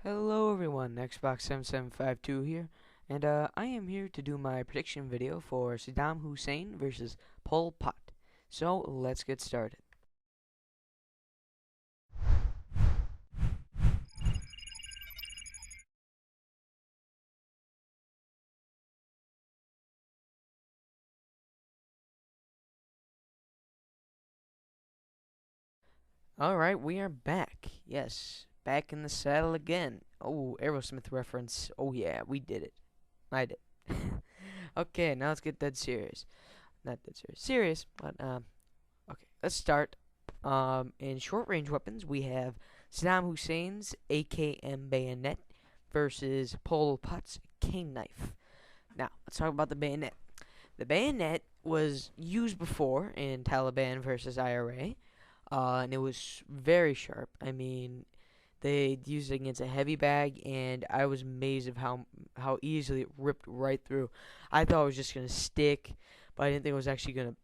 Hello everyone, Xbox7752 here, and I am here to do my prediction video for Saddam Hussein versus Pol Pot. So let's get started. Alright, we are back. Yes, back in the saddle again. Oh, Aerosmith reference. Oh yeah, we did it. I did. Okay, now let's get dead serious. Not dead serious. Serious, but okay, let's start. In short range weapons, we have Saddam Hussein's AKM bayonet versus Pol Pot's cane knife. Now, let's talk about the bayonet. The bayonet was used before in Taliban versus IRA, and it was very sharp. I mean, they used it against a heavy bag, and I was amazed of how easily it ripped right through. I thought it was just gonna stick, but I didn't think it was actually gonna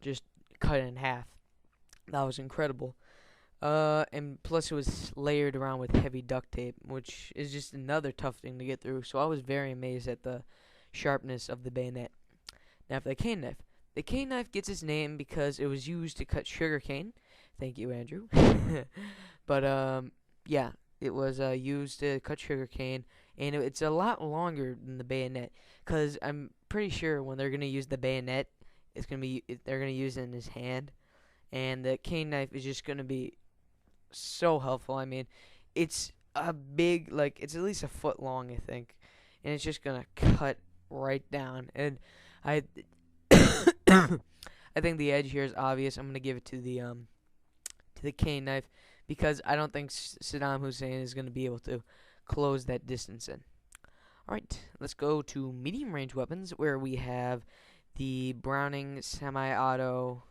just cut it in half. That was incredible. And plus it was layered around with heavy duct tape, which is just another tough thing to get through. So I was very amazed at the sharpness of the bayonet. Now for the cane knife. The cane knife gets its name because it was used to cut sugar cane. Thank you, Andrew. But yeah, it was used to cut sugar cane, and it's a lot longer than the bayonet. Cause I'm pretty sure when they're gonna use the bayonet, they're gonna use it in his hand, and the cane knife is just gonna be so helpful. I mean, it's a big, like, it's at least a foot long, I think, and it's just gonna cut right down. And I, I think the edge here is obvious. I'm gonna give it to the cane knife because I don't think Saddam Hussein is gonna be able to close that distance in. All right, let's go to medium range weapons where we have the Browning semi-auto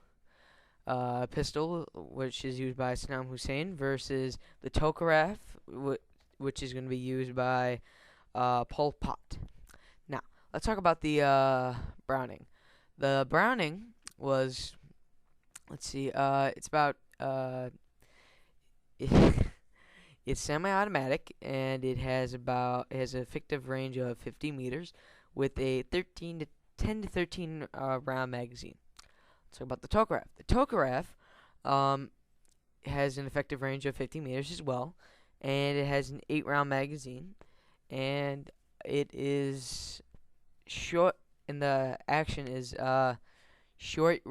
pistol, which is used by Saddam Hussein, versus the Tokarev, which is going to be used by Pol Pot. Now, let's talk about the Browning. The Browning was, let's see, it's about, it's semi-automatic, and it has an effective range of 50 meters with a 10 to 13 round magazine. Let's talk about the Tokarev. The Tokarev has an effective range of 50 meters as well, and it has an 8-round magazine, and it is short. And the action is short,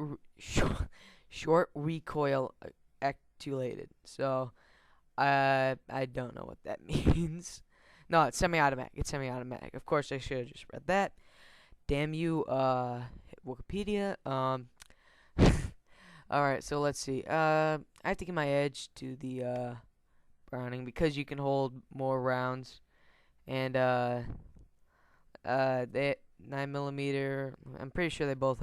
short recoil actuated. So I don't know what that means. No, it's semi-automatic. It's semi-automatic. Of course, I should have just read that. Damn you, Wikipedia. Alright, so let's see. I have to give my edge to the Browning because you can hold more rounds, and they 9 millimeter. I'm pretty sure they both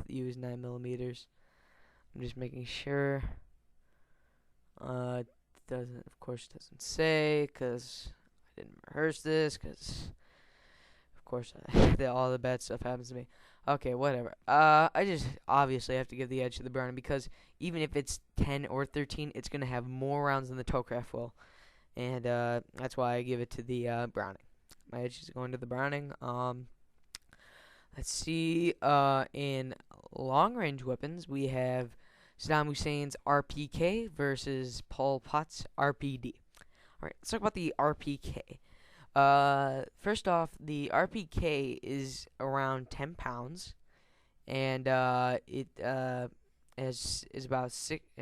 use 9 millimeters. I'm just making sure. It doesn't, of course, doesn't say because I didn't rehearse this because of course all the bad stuff happens to me. Okay, whatever. I just obviously have to give the edge to the Browning because even if it's 10 or 13, it's gonna have more rounds than the Towcraft will, and that's why I give it to the Browning. My edge is going to the Browning. Let's see. In long-range weapons, we have Saddam Hussein's RPK versus Pol Pot's RPD. All right, let's talk about the RPK. First off, the RPK is around 10 pounds, and it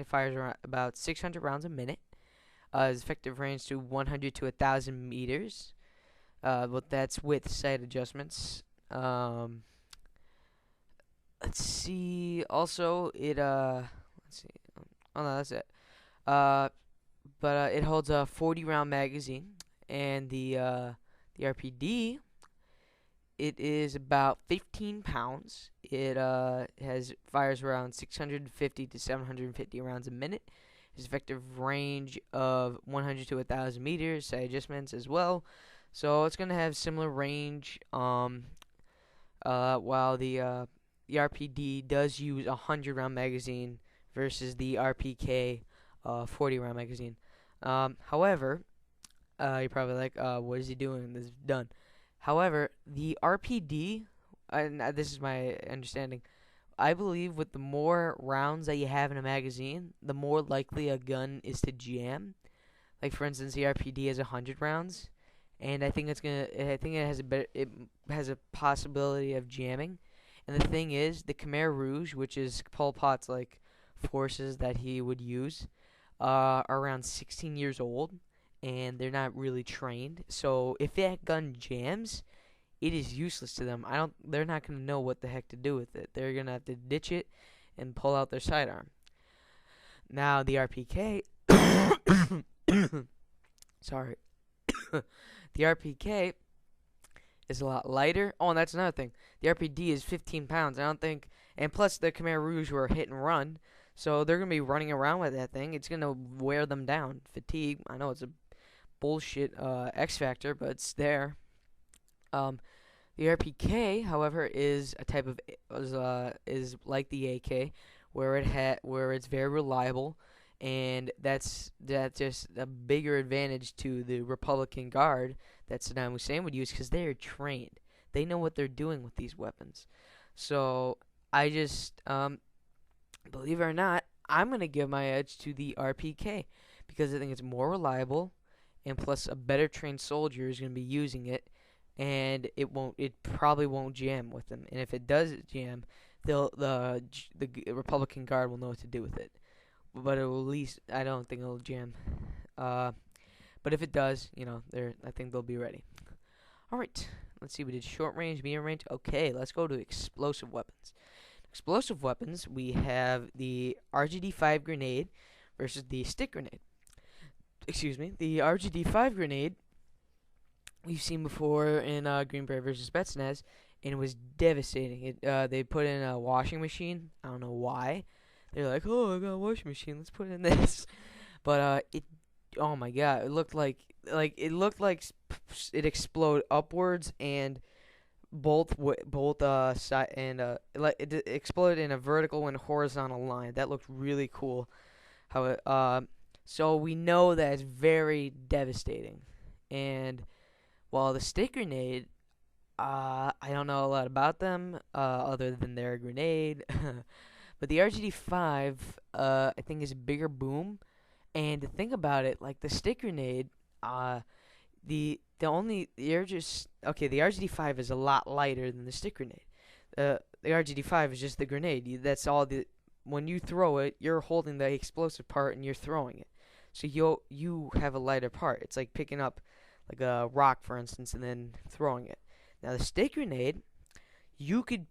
fires around about 600 rounds a minute. Its effective range to 100 to 1,000 meters. But that's with sight adjustments. Let's see. Also, let's see. Oh no, that's it. Uh, but it holds a 40-round magazine, and the RPD, it is about 15 pounds. It has fires around 650 to 750 rounds a minute. Its effective range of 100 to 1,000 meters. Sight adjustments as well. So it's gonna have similar range. While the RPD does use a 100-round magazine versus the RPK 40-round magazine. However, You're probably like, what is he doing? This is done. However, the RPD, and this is my understanding, I believe with the more rounds that you have in a magazine, the more likely a gun is to jam. Like for instance, the RPD has 100 rounds, and I think it's gonna. I think it has a better. It has a possibility of jamming. And the thing is, the Khmer Rouge, which is Pol Pot's like forces that he would use, are around 16 years old, and they're not really trained. So if that gun jams, it is useless to them. I don't. They're not gonna know what the heck to do with it. They're gonna have to ditch it and pull out their sidearm. Now the RPK. Sorry. The RPK is a lot lighter. Oh, and that's another thing. The RPD is 15 pounds. I don't think. And plus, the Khmer Rouge were hit and run. So they're going to be running around with that thing. It's going to wear them down. Fatigue. I know it's a bullshit X factor, but it's there. The RPK, however, is a type of is like the AK, where it's very reliable, and that's just a bigger advantage to the Republican Guard that Saddam Hussein would use because they are trained. They know what they're doing with these weapons. So I just believe it or not, I'm gonna give my edge to the RPK because I think it's more reliable, and plus a better trained soldier is gonna be using it, and it probably won't jam with them. And if it does jam, the Republican Guard will know what to do with it. But it will at least I don't think it'll jam. But if it does, I think they'll be ready. All right, let's see. We did short range, medium range. Okay, let's go to explosive weapons. Explosive weapons. We have the RGD-5 grenade versus the stick grenade. Excuse me. The RGD-5 grenade we've seen before in Green Beret versus Spetsnaz, and it was devastating. They put in a washing machine. I don't know why. They're like, oh, I got a washing machine. Let's put it in this. But oh my god, it looked like it exploded upwards and both side and it exploded in a vertical and horizontal line. That looked really cool. How it so we know that it's very devastating. And while the stick grenade, I don't know a lot about them other than they're a grenade. But the RGD-5, I think is a bigger boom. And to think about it, like the stick grenade, the RGD-5 is a lot lighter than the stick grenade. The RGD-5 is just the grenade. That's all when you throw it, you're holding the explosive part and you're throwing it. So you have a lighter part. It's like picking up like a rock, for instance, and then throwing it. Now the stick grenade, you could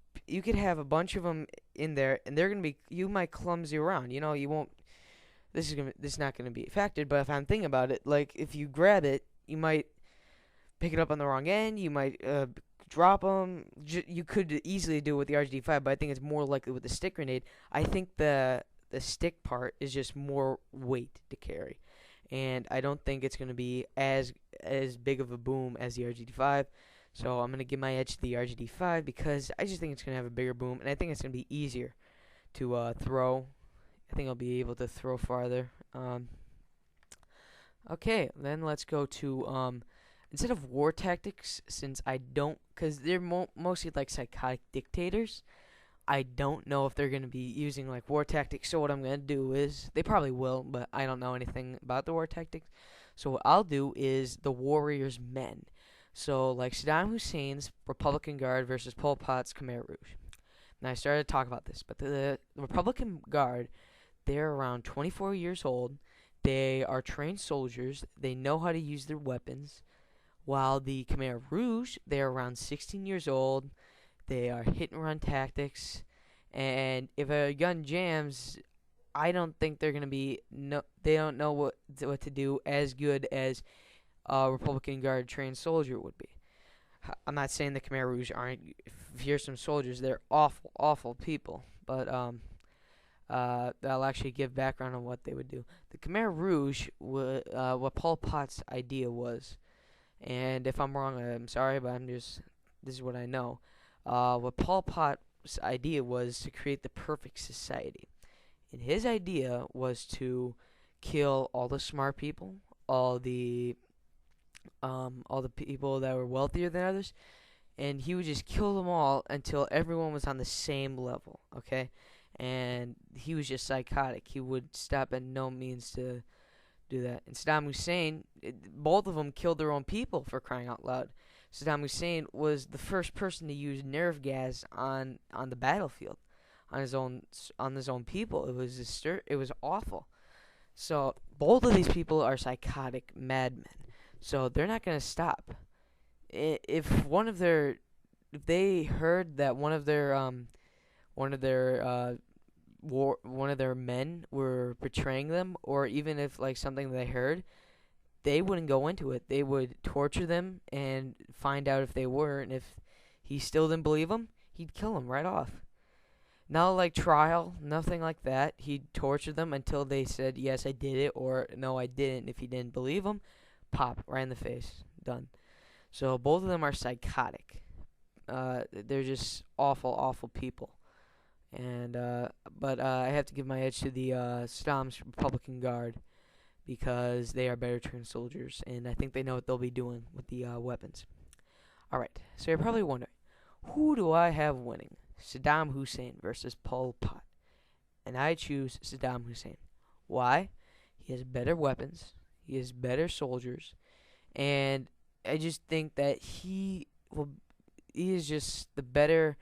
have a bunch of them in there, and you might clumsy around. You won't. This is not gonna be affected. But if I'm thinking about it, like if you grab it, you might pick it up on the wrong end. You might drop them. You could easily do it with the RGD-5, but I think it's more likely with the stick grenade. I think the stick part is just more weight to carry, and I don't think it's gonna be as big of a boom as the RGD-5. So I'm gonna give my edge to the RGD-5 because I just think it's gonna have a bigger boom, and I think it's gonna be easier to throw. I think I'll be able to throw farther. Okay, then let's go to instead of war tactics, since because they're mostly like psychotic dictators. I don't know if they're gonna be using like war tactics. So what I'm gonna do is they probably will, but I don't know anything about the war tactics. So what I'll do is the warrior's men. So like Saddam Hussein's Republican Guard versus Pol Pot's Khmer Rouge. And I started to talk about this, but the Republican Guard, they're around 24 years old. They are trained soldiers. They know how to use their weapons. While the Khmer Rouge, they're around 16 years old. They are hit and run tactics. And if a gun jams, I don't think they're going to be they don't know what to do as good as a Republican Guard trained soldier would be. I'm not saying the Khmer Rouge aren't fearsome soldiers. They're awful people. But I'll actually give background on what they would do. The Khmer Rouge, what Pol Pot's idea was, and if I'm wrong, I'm sorry, but this is what I know. What Pol Pot's idea was to create the perfect society. And his idea was to kill all the smart people, all the all the people that were wealthier than others, and he would just kill them all until everyone was on the same level. Okay, and he was just psychotic. He would stop at no means to do that. And Saddam Hussein, both of them killed their own people, for crying out loud. Saddam Hussein was the first person to use nerve gas on the battlefield, on his own people. It was awful. So both of these people are psychotic madmen. So they're not gonna stop. If one of their, if they heard that one of their one of their men were betraying them, or even if like something they heard, they wouldn't go into it. They would torture them and find out if they were, and if he still didn't believe them, he'd kill them right off. Not like trial, nothing like that. He'd torture them until they said, yes, I did it, or no, I didn't. If he didn't believe them, pop, right in the face. Done. So both of them are psychotic. They're just awful, awful people. And but I have to give my edge to the Saddam's Republican Guard, because they are better trained soldiers, and I think they know what they'll be doing with the weapons. All right, so you're probably wondering, who do I have winning? Saddam Hussein versus Pol Pot. And I choose Saddam Hussein. Why? He has better weapons, he has better soldiers, and I just think that he is just the better.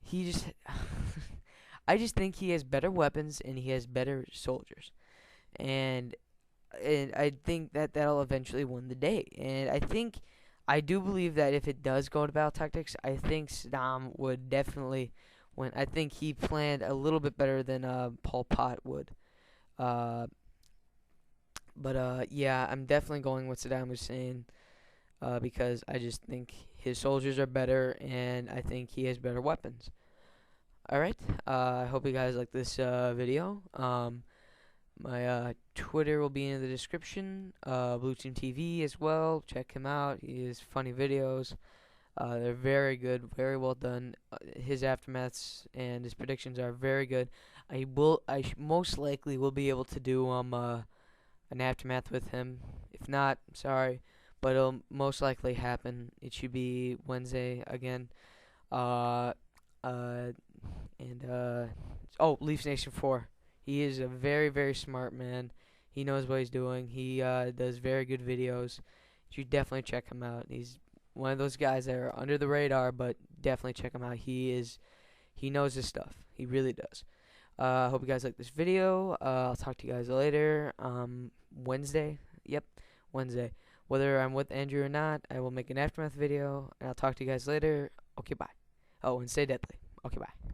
He just I just think he has better weapons and he has better soldiers. And I think that that'll eventually win the day. And I do believe that if it does go to battle tactics, I think Saddam would definitely win. I think he planned a little bit better than Pol Pot would. Uh, but yeah, I'm definitely going with Saddam Hussein, because I just think his soldiers are better, and I think he has better weapons. Alright, I hope you guys like this video. My Twitter will be in the description. BlueTeamTV as well. Check him out. He has funny videos. They're very good, very well done. His aftermaths and his predictions are very good. Most likely will be able to do an aftermath with him. If not, sorry, but it'll most likely happen. It should be Wednesday again. Uh, uh, oh, LeafsNationFour. He is a very, very smart man. He knows what he's doing. He does very good videos. You should definitely check him out. He's one of those guys that are under the radar, but definitely check him out. He knows his stuff. He really does. I hope you guys like this video. I'll talk to you guys later. Wednesday. Yep, Wednesday. Whether I'm with Andrew or not, I will make an aftermath video, and I'll talk to you guys later. Okay, bye. Oh, and stay deadly. Okay, bye.